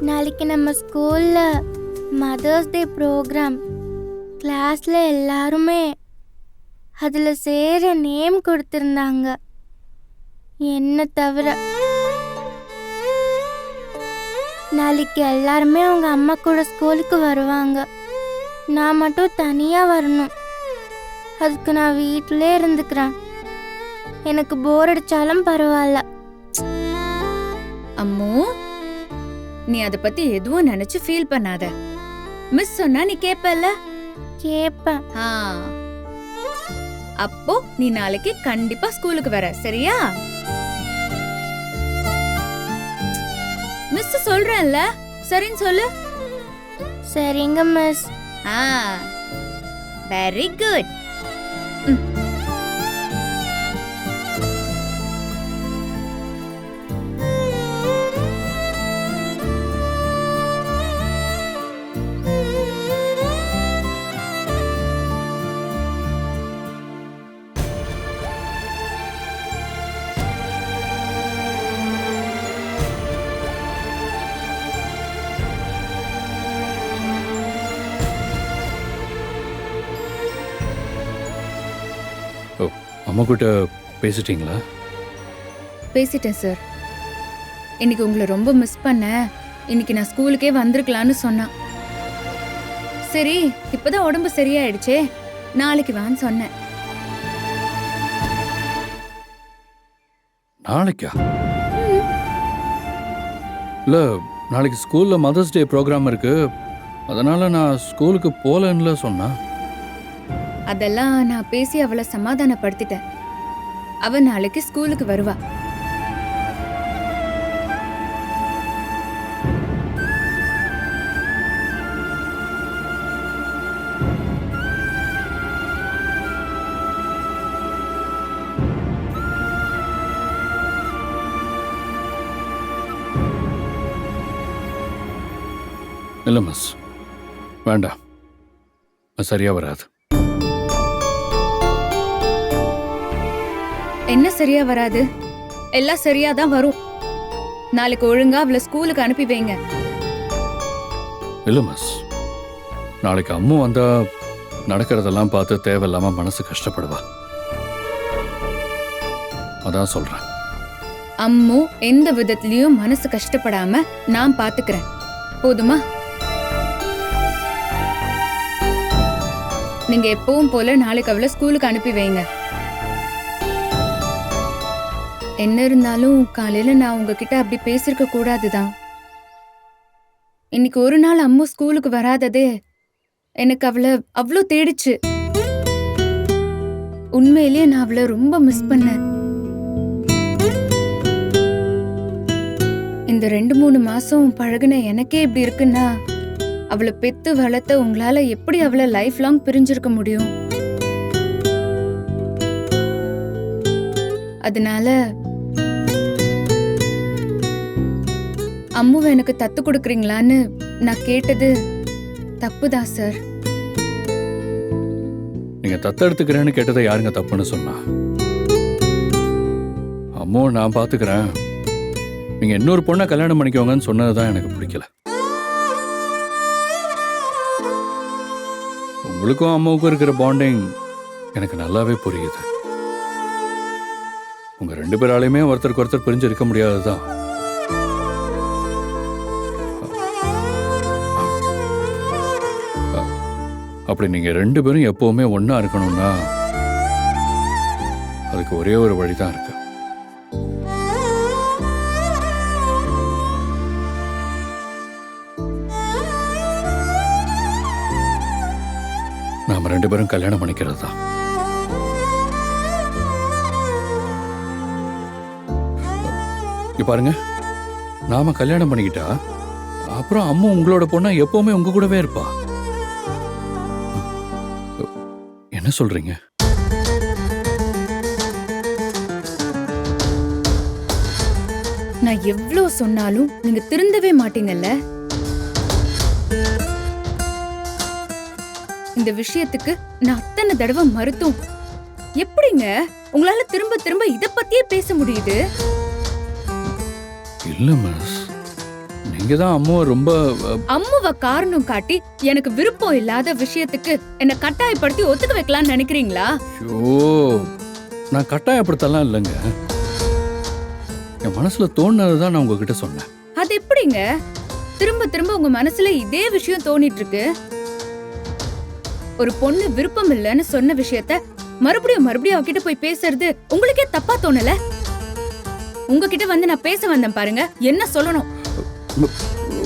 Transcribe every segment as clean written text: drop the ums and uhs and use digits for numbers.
நாளைக்கு நம்ம ஸ்கூல்ல மதர்ஸ் டே ப்ரோக்ராம். கிளாஸ்ல எல்லாருமே அதுல சேர நேம் கொடுத்திருந்தாங்க, என்ன தவிர. நாளைக்கு எல்லாருமே அவங்க அம்மா கூட ஸ்கூலுக்கு வருவாங்க. நான் மட்டும் தனியா வரணும். அதுக்கு நான் வீட்டிலே இருந்துக்கிறேன். எனக்கு போர் அடிச்சாலும் பரவாயில்ல. அம்மு, நீ அத பத்தி எதுவும் நினைச்சு ஃபீல் பண்ணாத. மிஸ் சொன்னா நீ கேப்பல்ல? கேப்பேன். அப்போ நீ நாளைக்கு கண்டிப்பா ஸ்கூலுக்கு வர, சரியா? மிஸ் சொல்றேன்ல, சரின்னு சொல்லு. சரிங்க மிஸ். Very good. அம்மா கிட்ட பேசிட்டீங்களா? பேசிட்டேன் சார். இன்னைக்கு உங்களை ரொம்ப மிஸ் பண்ணேன். இன்னைக்கு நான் ஸ்கூலுக்கே வந்திருக்கலான்னு சொன்னான். சரி, இப்பதான் உடம்பு சரியாயிடுச்சே, நாளைக்கு வான்னு சொன்னேன். நாளைக்கா? இல்ல, நாளைக்கு ஸ்கூல்ல மதர்ஸ் டே ப்ரோக்ராம் இருக்கு, அதனால நான் ஸ்கூலுக்கு போலன்னு சொன்னா. அதெல்லாம் நான் பேசி அவளை சமாதானப்படுத்திட்டேன். அவ நாளைக்கு ஸ்கூலுக்கு வருவா. இல்ல மிஸ், வேண்டாம், சரியா வராது. என்ன சரியா வராது? எல்லாம் சரியா தான் வரும். நாளைக்கு ஒழுங்கா அவளை ஸ்கூலுக்கு அனுப்பி வைங்க. இல்ல மிஸ், நாளைக்கு அம்மு வந்தா நடக்கிறதெல்லாம் பார்த்து தேவையில்லாம மனசு கஷ்டப்படுவா. அதான் சொல்றேன். அம்மு எந்த விதத்திலயும் மனசு கஷ்டப்படாம நான் பாத்துக்கிறேன், போதுமா? நீங்க எப்பவும் போல நாளைக்கு அவளை ஸ்கூலுக்கு அனுப்பி வைங்க. என்ன இருந்தாலும் காலையில நான் உங்ககிட்ட அப்படி பேசிருக்க கூடாதுதான். இன்னைக்கு ஒரு நாள் அம்மு ஸ்கூலுக்கு வராததே எனக்கு அவளை அவ்வளோ தேடிச்சு. உண்மையிலேயே நான் அவளை ரொம்ப மிஸ் பண்ணேன். இந்த 2-3 மாசம் பழகுன எனக்கே இப்படி இருக்குன்னா, அவளை பெத்து வளர்த்த உங்களால எப்படி அவளை லைஃப் லாங் பிரிஞ்சிருக்க முடியும்? அதனால அம்முவை எனக்கு தத்து கொடுக்குறீங்களான்னு நான் கேட்டது தப்புதான் சார். நீங்க தத்தெடுத்துக்கிறேன்னு கேட்டதை யாருங்க தப்புன்னு சொன்னா? அம்மோ நான் பாத்துக்கிறேன், நீங்க இன்னொரு பொண்ணை கல்யாணம் பண்ணிக்கோங்கன்னு சொன்னதுதான் எனக்கு பிடிக்கல. உங்களுக்கும் அம்மாவுக்கும் இருக்கிற பாண்டிங் எனக்கு நல்லாவே புரியுது. உங்க 2 பேராலையுமே ஒருத்தருக்கு ஒருத்தர் பிரிஞ்சு இருக்க முடியாதுதான். அப்படி நீங்க 2 பேரும் எப்பவுமே ஒன்னா இருக்கணும்னா அதுக்கு ஒரே ஒரு வழிதான் இருக்கு. நாம 2 பேரும் கல்யாணம் பண்ணிக்கிறது தான். பாருங்க, நாம கல்யாணம் பண்ணிக்கிட்டா அப்புறம் அம்மா உங்களோட பொண்ணா எப்பவுமே உங்க கூடவே இருப்பா. என்ன சொல்றீங்க? நான் எவ்வளவு சொன்னாலும் நீங்க திருந்தவே மாட்டீங்கல்ல. இந்த விஷயத்துக்கு நான் அத்தனை தடவை மறுத்தும் எப்படிங்க உங்களால திரும்ப திரும்ப இத பத்தியே பேச முடியுது? இல்ல மிஸ், நீங்கள் தான் அம்மாவை ரொம்ப அம்முவ காரணம் காட்டி எனக்கு விருப்பம் இல்லாத விஷயத்துக்கு என்ன கட்டாயப்படுத்தி ஒத்துக்க வைக்கலாம்னு நினைக்கிறீங்களா? ஐயோ, நான் கட்டாயப்படுத்தலாம் இல்லைங்க. என் மனசில் தோணுனது தான் நான் உங்ககிட்ட சொன்னேன். அது எப்படிங்க திரும்ப திரும்ப உங்க மனசுல இதே விஷயம் தோணிட்டு இருக்கு? ஒரு பொண்ணு விருப்பம் இல்லைன்னு சொன்ன விஷயத்த மறுபடியும் அவகிட்ட போய் பேசுறது உங்களுக்கே தப்பா தோணல? உங்ககிட்ட வந்து நான் பேச வந்தேன் பாருங்க, என்ன சொல்லணும்?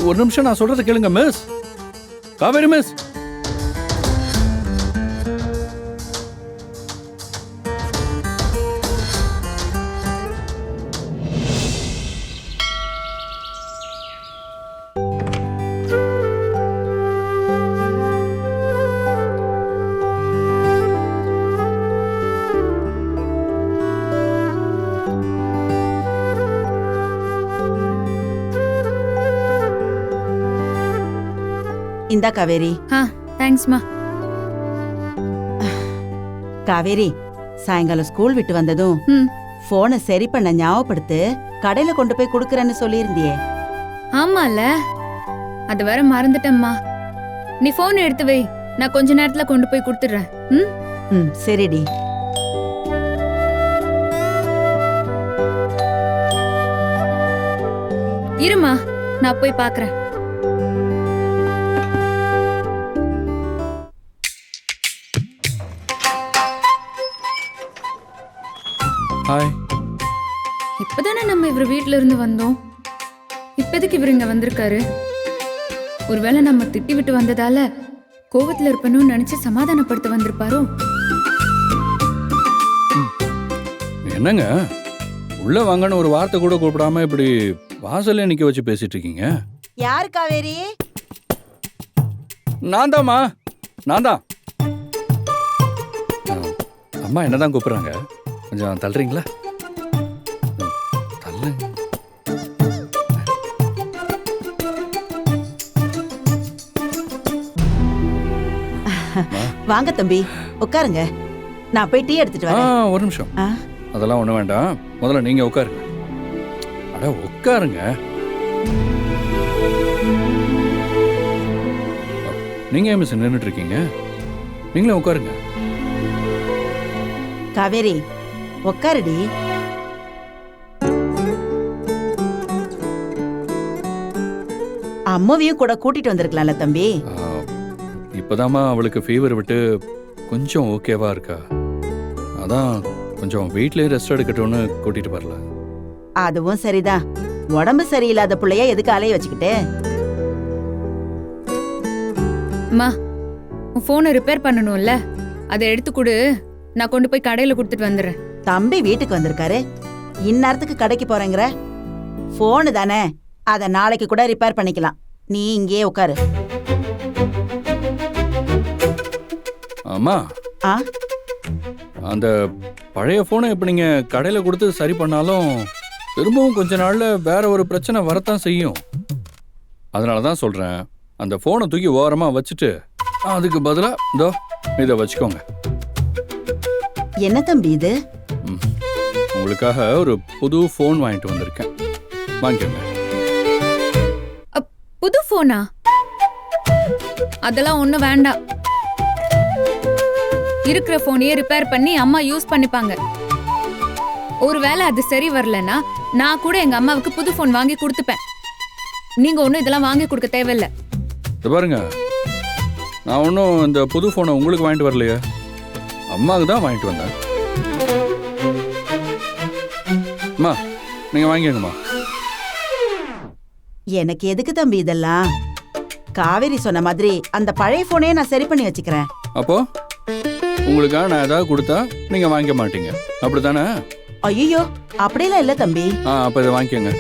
ஒரு நிமிஷம் நான் சொல்றதை கேளுங்க மிஸ். காவேரி மிஸ். இந்தா காவேரி. தேங்க்ஸ்மா. காவேரி, சாயங்காலம் ஸ்கூல் விட்டு வந்ததும் போனை சரி பண்ண ஞாபகப்படுத்து. கடையில கொண்டு போய் குடுக்கறேன்னு சொல்லியிருந்தியே. ஆமால, அது வேற மறந்துட்டேம்மா. நீ போன் எடுத்து வை, நான் கொஞ்ச நேரத்துல கொண்டு போய் கொடுத்துடுறேன். சரிடி. இருமா, நான் போய் பாக்குறேன். ஹாய். இப்பதானே நம்ம இவர் வீட்ல இருந்து வந்தோம். இப்போதைக்கு இவர் இங்க வந்திருக்காரு. ஒருவேளை நம்ம திட்டி விட்டு வந்ததால கோவத்துல இருப்பணும்னு நினைச்சு சமாதானப்படுத்த வந்திருப்பாரோ? என்னங்க உள்ள வாங்கன்னு ஒரு வார்த்தை கூட கூப்பிடாம இப்படி வாசல்ல நிக்க வச்சு பேசிட்டு இருக்கீங்க? யாரு காவேரி? நான் தான்மா, நான் தான். அம்மா என்னதான் கூப்பிடுறாங்க, கொஞ்சம் தள்ளுறீங்களா? தள்ளுங்க. வாங்க தம்பி, உட்காருங்க. நான் போய் டீ எடுத்துட்டு வரேன். ஒரு நிமிஷம். அதெல்லாம் ஒண்ணு வேண்டாம், முதல்ல நீங்க உட்காருங்க. அட உட்காருங்க. நீங்க ஏன் மிஸ் நின்றுட்டு இருக்கீங்க? நீங்களே உட்காருங்க. காவேரி, உட்காருடி. அம்மாவையும் கூட கூட்டிட்டு வந்திருக்கலாம்ல தம்பி. இப்பதாம்மா அவளுக்கு ஃபீவர் விட்டு கொஞ்சம் ஓகேவா இருக்கா. அதான் கொஞ்சம் வீட்லயே ரெஸ்ட் எடுக்கட்டும்னு கூட்டிட்டு வரல. அதுவும் சரிதான். உடம்பு சரியில்லாத பிள்ளைய எதுக்கு அலைய வச்சுக்கிட்டு? அம்மா, உன் போனை ரிப்பேர் பண்ணணும்ல, அதை எடுத்து கொடு, நான் கொண்டு போய் கடையில கொடுத்துட்டு வந்துடுறேன். தம்பி வீட்டுக்கு வந்திருக்காரு, இந்நேரத்துக்கு கடைக்கு போறேங்கிற? போனு தானே, அத நாளைக்கு கூட ரிப்பேர் பண்ணிக்கலாம். நீ இங்கேயே உட்காரு. அம்மா, அந்த பழைய போனை இப்ப நீங்க கடையில கொடுத்து சரி பண்ணாலும் திரும்பவும் கொஞ்ச நாள்ல வேற ஒரு பிரச்சனை வரத்தான் செய்யும். அதனாலதான் சொல்றேன், அந்த போனை தூக்கி ஓரமா வச்சுட்டு அதுக்கு பதிலா இதோ இதை வச்சுக்கோங்க. என்ன தம்பி இது? உங்களுக்காக ஒரு புது போன் வாங்கிட்டு வந்திருக்கேன், வாங்கிக்கோங்க. புது போனா? அதெல்லாம் ஒண்ணும் வேண்டாம். இருக்கிற போனையே ரிப்பேர் பண்ணி அம்மா யூஸ் பண்ணிப்பாங்க. ஒருவேளை அது சரி வரலன்னா நான் கூட எங்க அம்மாவுக்கு புது போன் வாங்கி கொடுத்துப்பேன். நீங்க ஒன்னும் இதெல்லாம் வாங்கி கொடுக்க தேவையில்லை. பாருங்க, நான் ஒன்றும் இந்த புது போனை உங்களுக்கு வாங்கிட்டு வரலையே, அம்மாவுக்கு தான் வாங்கிட்டு வந்தேன். அம்மா, நீங்க வாங்கிக்கோங்கம்மா. எனக்கு எதுக்கு தம்பி இதெல்லாம்? காவேரி சொன்ன மாதிரி அந்த பழைய போனே நான் சரி பண்ணி வச்சுக்கிறேன். அப்போ உங்களுக்காக நான் ஏதாவது கொடுத்தா நீங்க வாங்கிக்க மாட்டீங்க, அப்படித்தானே? ஐயோ, அப்படியெல்லாம் இல்ல தம்பி. அப்ப இதை வாங்கிக்கோங்க.